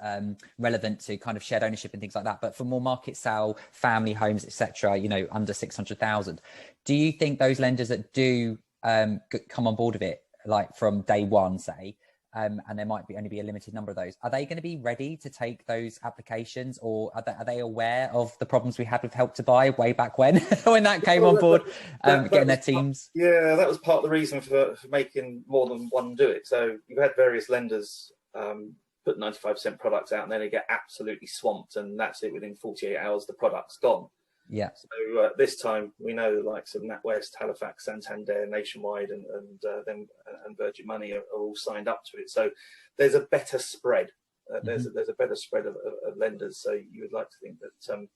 relevant to kind of shared ownership and things like that, but for more market sale, family homes, etc., you know, under 600,000, do you think those lenders that do come on board with it, like from day one, say, and there might only be a limited number of those, are they going to be ready to take those applications, or are they aware of the problems we had with Help to Buy way back when that came on board, getting their teams? Yeah, that was part of the reason for making more than one do it. So you've had various lenders put 95% products out, and then they get absolutely swamped, and that's it. Within 48 hours, the product's gone. Yeah. So this time we know the likes of NatWest, Halifax, Santander, Nationwide, and Virgin Money are all signed up to it. So there's a better spread. There's a better spread of lenders. So you would like to think that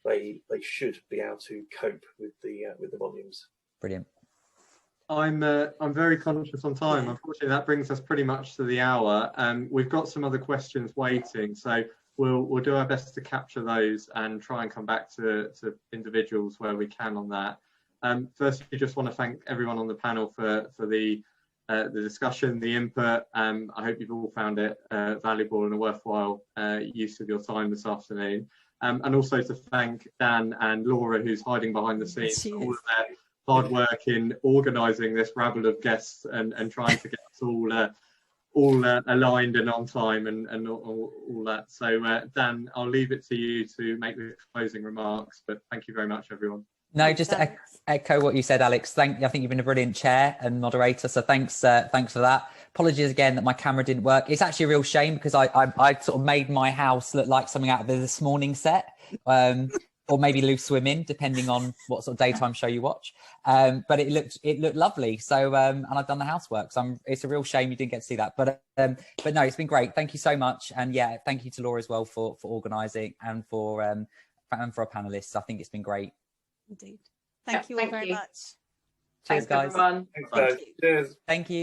they should be able to cope with the volumes. Brilliant. I'm very conscious on time. Unfortunately, that brings us pretty much to the hour. We've got some other questions waiting, so we'll do our best to capture those and try and come back to individuals where we can on that. First, we just want to thank everyone on the panel for the discussion, the input. I hope you've all found it valuable and a worthwhile use of your time this afternoon. And also to thank Dan and Laura, who's hiding behind the scenes, for all of their hard work in organising this rabble of guests and trying to get us all aligned and on time and all that. So Dan, I'll leave it to you to make the closing remarks, but thank you very much, everyone. No, just to echo what you said, Alex. I think you've been a brilliant chair and moderator, so thanks for that. Apologies again that my camera didn't work. It's actually a real shame, because I sort of made my house look like something out of the This Morning set, or maybe Loose Swimming, depending on what sort of daytime show you watch. But it looked lovely. So and I've done the housework, so it's a real shame you didn't get to see that. But no, it's been great. Thank you so much, and yeah, thank you to Laura as well for organising, and for our panelists. I think it's been great. Indeed. Thank you all very much. Cheers, guys. Everyone. Thanks, guys. Cheers. Thank you.